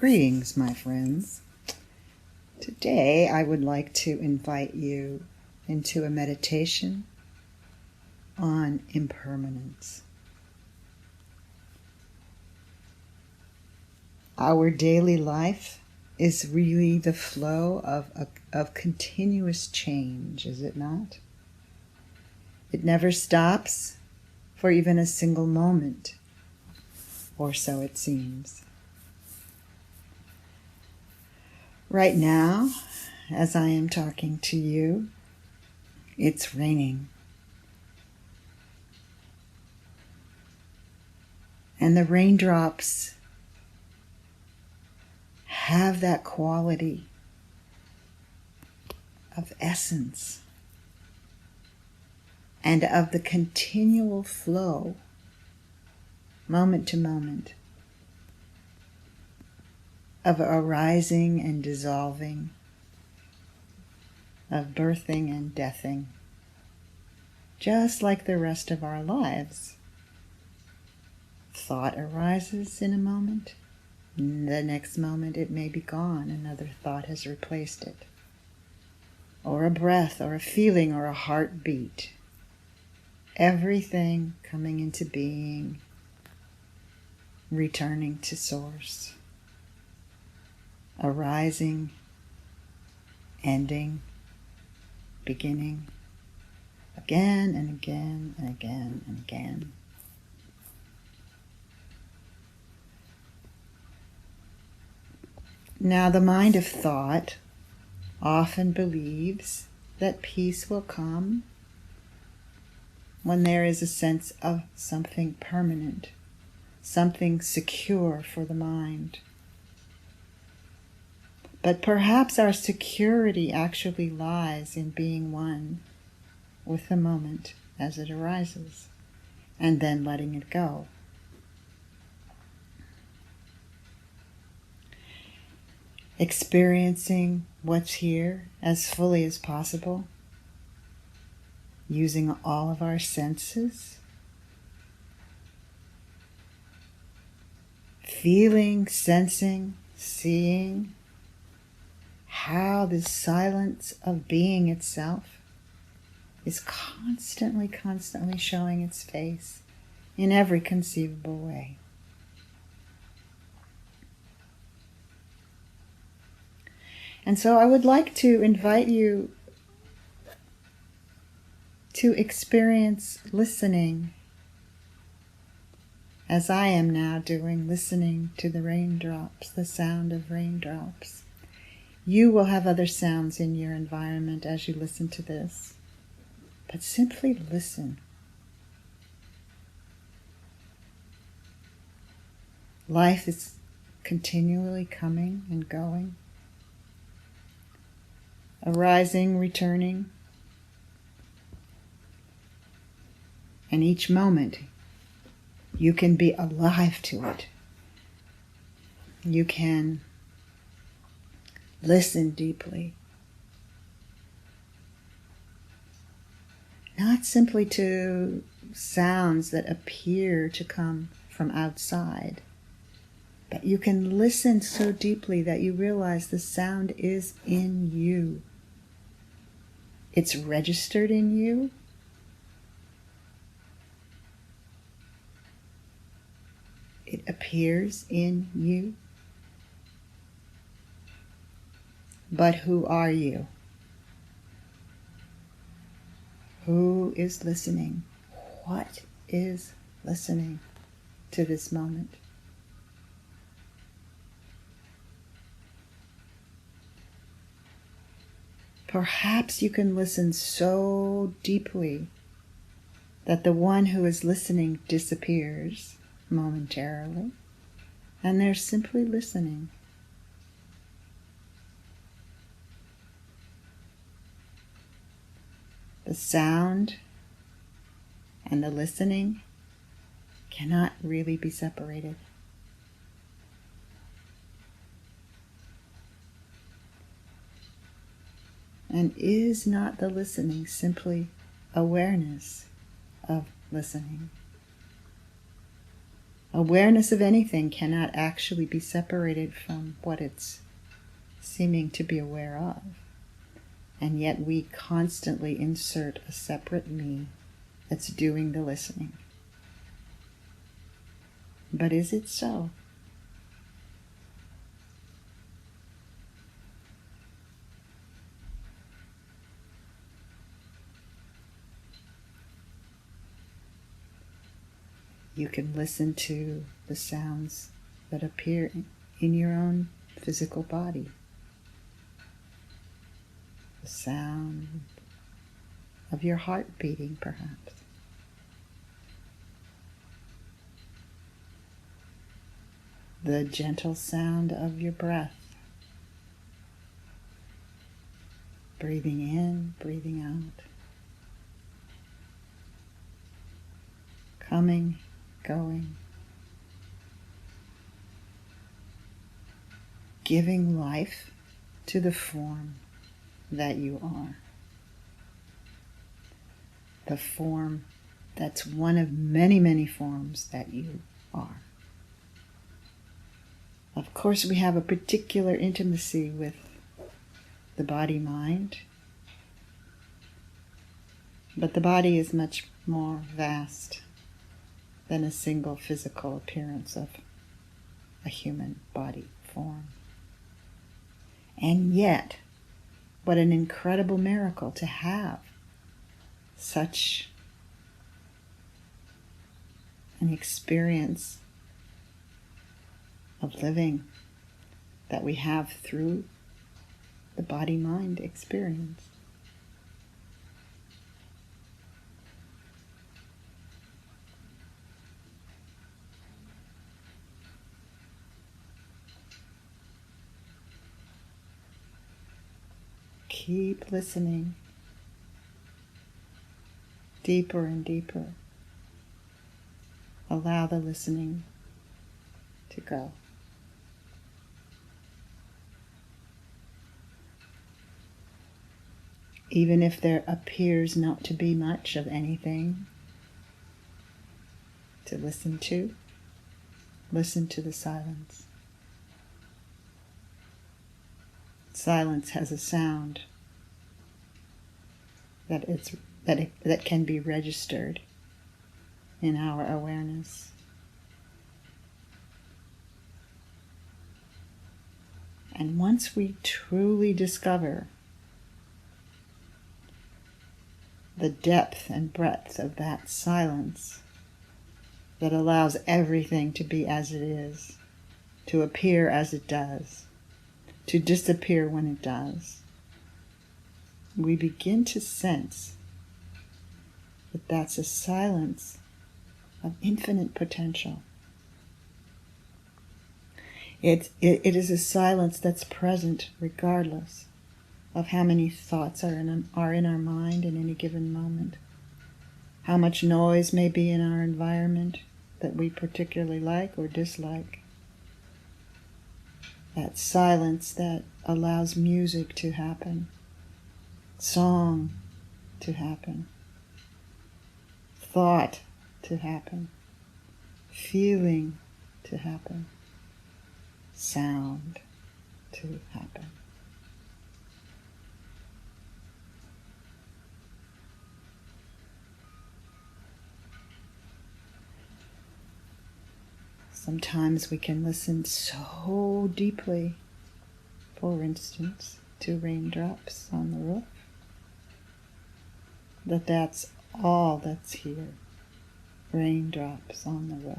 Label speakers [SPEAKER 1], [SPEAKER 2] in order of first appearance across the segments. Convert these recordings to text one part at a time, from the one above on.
[SPEAKER 1] Greetings, my friends. Today I would like to invite you into a meditation on impermanence. Our daily life is really the flow of continuous change, is it not? It never stops for even a single moment, or so it seems. Right now, as I am talking to you, it's raining. And the raindrops have that quality of essence and of the continual flow, moment to moment, of arising and dissolving, of birthing and deathing, just like the rest of our lives. Thought arises in a moment, the next moment it may be gone, another thought has replaced it. Or a breath, or a feeling, or a heartbeat. Everything coming into being, returning to source. Arising, ending, beginning, again and again and again and again. Now, the mind of thought often believes that peace will come when there is a sense of something permanent, something secure for the mind. But perhaps our security actually lies in being one with the moment as it arises, and then letting it go. Experiencing what's here as fully as possible, using all of our senses, feeling, sensing, seeing, how this silence of being itself is constantly showing its face in every conceivable way. And so I would like to invite you to experience listening, as I am now doing, listening to the raindrops, the sound of raindrops. You will have other sounds in your environment as you listen to this, but simply listen. Life is continually coming and going, arising, returning, and each moment you can be alive to it. You can listen deeply. Not simply to sounds that appear to come from outside, but you can listen so deeply that you realize the sound is in you. It's registered in you. It appears in you. But who are you? Who is listening? What is listening to this moment? Perhaps you can listen so deeply that the one who is listening disappears momentarily, and they're simply listening. The sound and the listening cannot really be separated. And is not the listening simply awareness of listening? Awareness of anything cannot actually be separated from what it's seeming to be aware of. And yet we constantly insert a separate me that's doing the listening. But is it so? You can listen to the sounds that appear in your own physical body. The sound of your heart beating, perhaps. The gentle sound of your breath. Breathing in, breathing out. Coming, going. Giving life to the form that you are. The form that's one of many, many forms that you are. Of course, we have a particular intimacy with the body-mind, but the body is much more vast than a single physical appearance of a human body form. And yet, what an incredible miracle to have such an experience of living that we have through the body-mind experience. Keep listening deeper and deeper. Allow the listening to go. Even if there appears not to be much of anything to listen to the silence. Silence has a sound that can be registered in our awareness. And once we truly discover the depth and breadth of that silence that allows everything to be as it is, to appear as it does, to disappear when it does, we begin to sense that that's a silence of infinite potential. It is a silence that's present regardless of how many thoughts are in our mind in any given moment, how much noise may be in our environment that we particularly like or dislike. That silence that allows music to happen, song to happen, thought to happen, feeling to happen, sound to happen. Sometimes we can listen so deeply, for instance, to raindrops on the roof, that's all that's here, raindrops on the roof.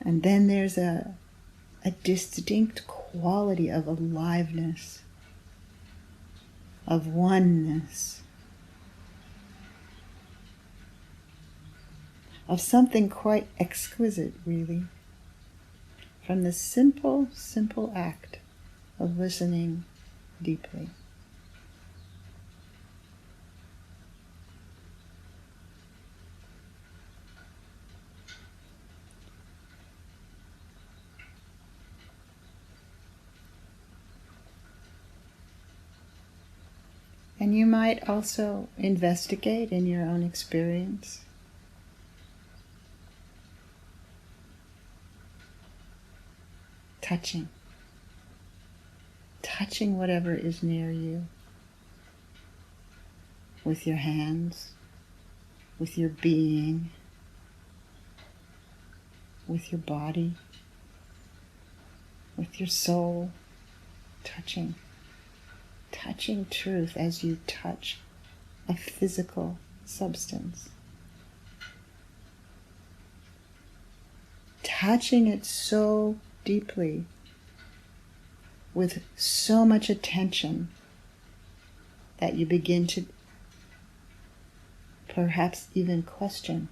[SPEAKER 1] And then there's a distinct quality of aliveness, of oneness, of something quite exquisite, really, from the simple act of listening deeply. And you might also investigate in your own experience. Touching whatever is near you with your hands, with your being, with your body, with your soul, touching truth as you touch a physical substance. Touching it so deeply, with so much attention, that you begin to perhaps even question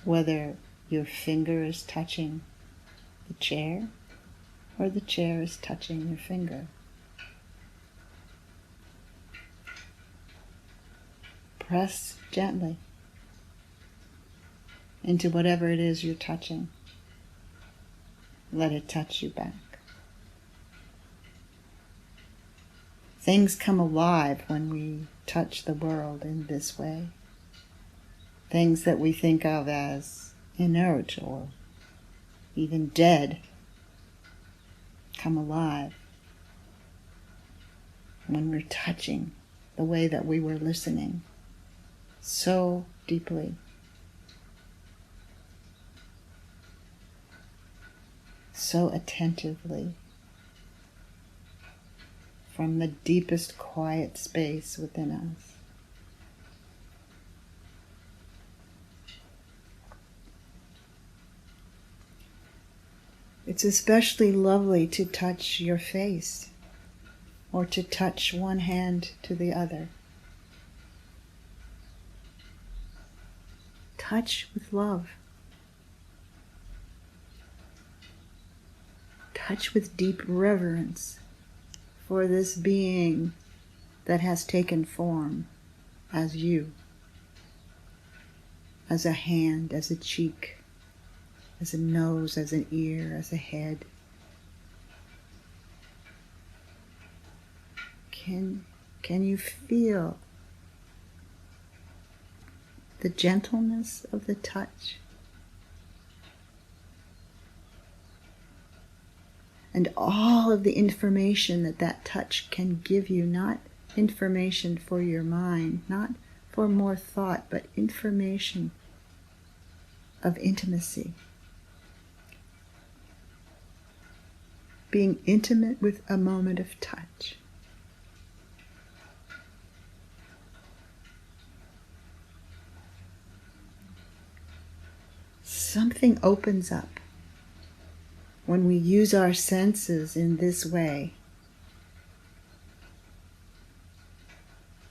[SPEAKER 1] whether your finger is touching the chair or the chair is touching your finger. Press gently into whatever it is you're touching. Let it touch you back. Things come alive when we touch the world in this way. Things that we think of as inert or even dead come alive when we're touching the way that we were listening so deeply. So attentively, from the deepest quiet space within us. It's especially lovely to touch your face, or to touch one hand to the other. Touch with love. Touch with deep reverence for this being that has taken form as you, as a hand, as a cheek, as a nose, as an ear, as a head. Can you feel the gentleness of the touch? And all of the information that touch can give you, not information for your mind, not for more thought, but information of intimacy. Being intimate with a moment of touch. Something opens up when we use our senses in this way.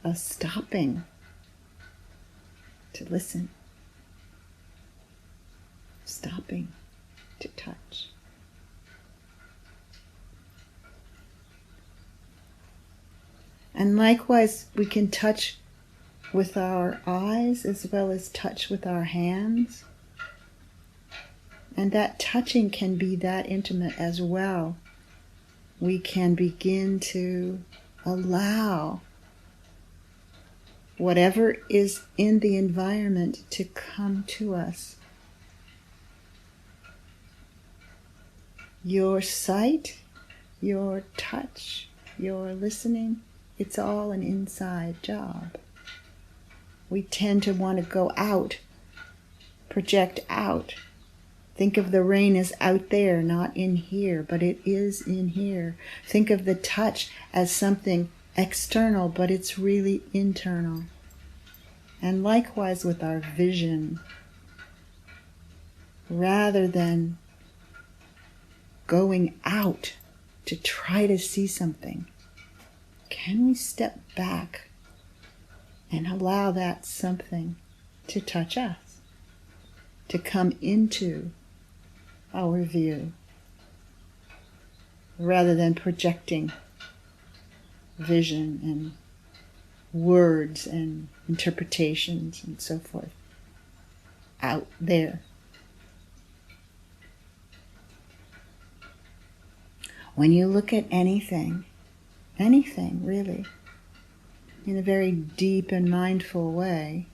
[SPEAKER 1] A stopping to listen. Stopping to touch. And likewise, we can touch with our eyes as well as touch with our hands. And that touching can be that intimate as well. We can begin to allow whatever is in the environment to come to us. Your sight, your touch, your listening, it's all an inside job. We tend to want to go out, project out. Think of the rain as out there, not in here, but it is in here. Think of the touch as something external, but it's really internal. And likewise with our vision. Rather than going out to try to see something, can we step back and allow that something to touch us, to come into our view, rather than projecting vision and words and interpretations and so forth out there. When you look at anything, anything really in a very deep and mindful way,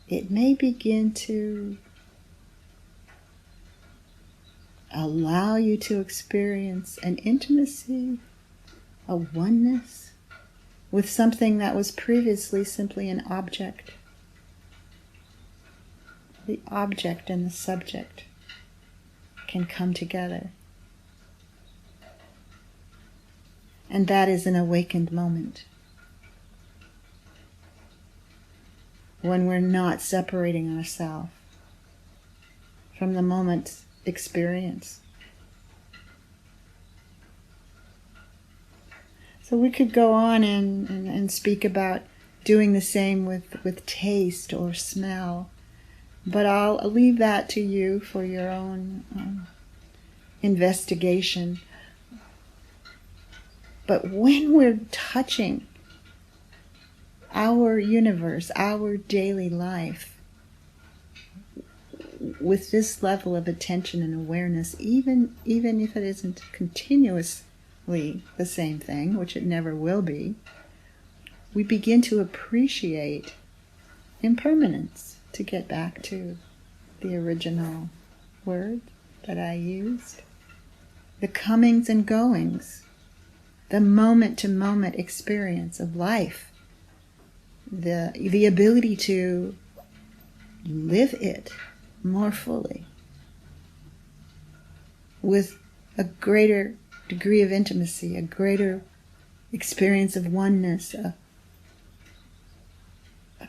[SPEAKER 1] it may begin to allow you to experience an intimacy, a oneness with something that was previously simply an object. The object and the subject can come together. And that is an awakened moment. When we're not separating ourselves from the moment's experience. So we could go on and speak about doing the same with taste or smell, but I'll leave that to you for your own investigation. But when we're touching our universe, our daily life, with this level of attention and awareness, even if it isn't continuously the same thing, which it never will be, we begin to appreciate impermanence, to get back to the original word that I used. The comings and goings, the moment-to-moment experience of life, the ability to live it more fully with a greater degree of intimacy, a greater experience of oneness, a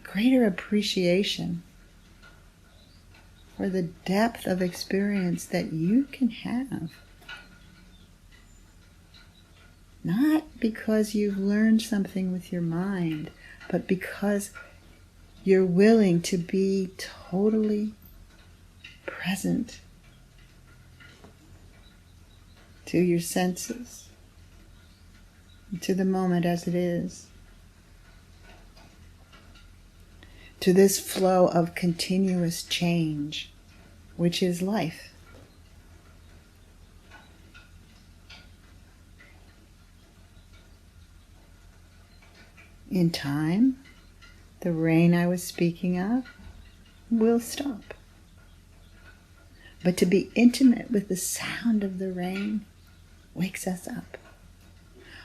[SPEAKER 1] greater appreciation for the depth of experience that you can have. Not because you've learned something with your mind, but because you're willing to be totally present to your senses, to the moment as it is, to this flow of continuous change, which is life. In time, the rain I was speaking of will stop. But to be intimate with the sound of the rain wakes us up.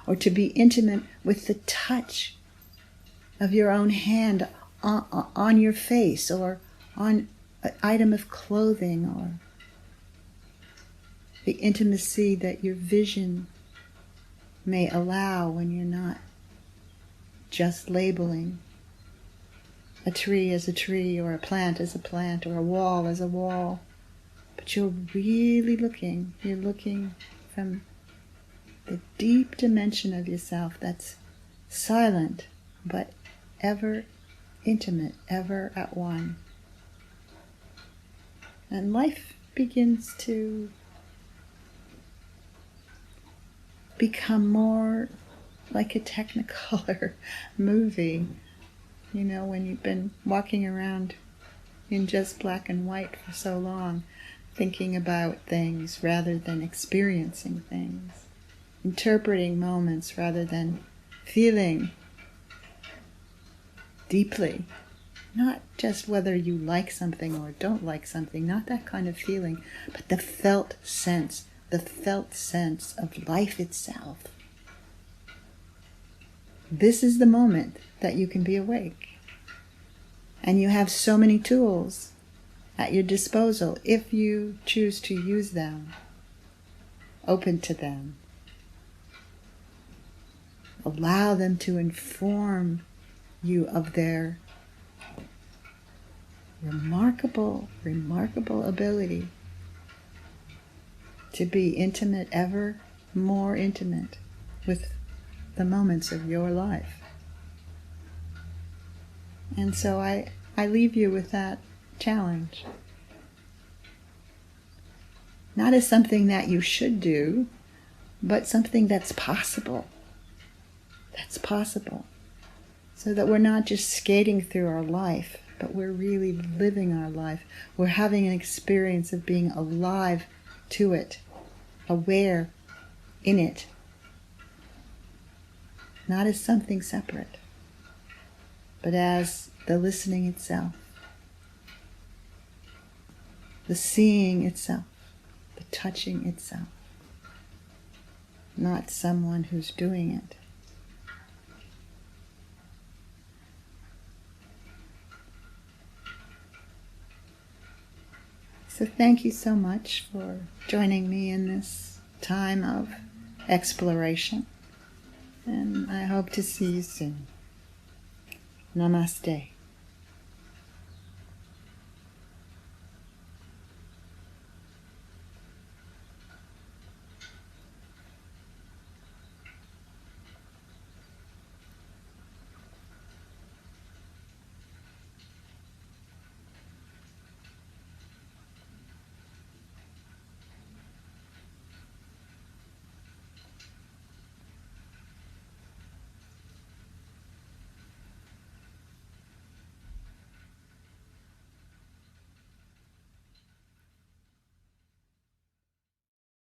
[SPEAKER 1] Or to be intimate with the touch of your own hand on your face, or on an item of clothing, or the intimacy that your vision may allow when you're not just labeling a tree as a tree, or a plant as a plant, or a wall as a wall. But you're really looking. You're looking from the deep dimension of yourself that's silent, but ever intimate, ever at one. And life begins to become more like a Technicolor movie. You know, when you've been walking around in just black and white for so long, thinking about things rather than experiencing things, interpreting moments rather than feeling deeply. Not just whether you like something or don't like something, not that kind of feeling, but the felt sense of life itself. This is the moment that you can be awake. And you have so many tools at your disposal if you choose to use them, open to them. Allow them to inform you of their remarkable ability to be intimate, ever more intimate with the moments of your life. And so I leave you with that challenge. Not as something that you should do, but something that's possible. That's possible. So that we're not just skating through our life, but we're really living our life. We're having an experience of being alive to it, aware in it, not as something separate, but as the listening itself, the seeing itself, the touching itself, not someone who's doing it. So thank you so much for joining me in this time of exploration, and I hope to see you soon. Namaste.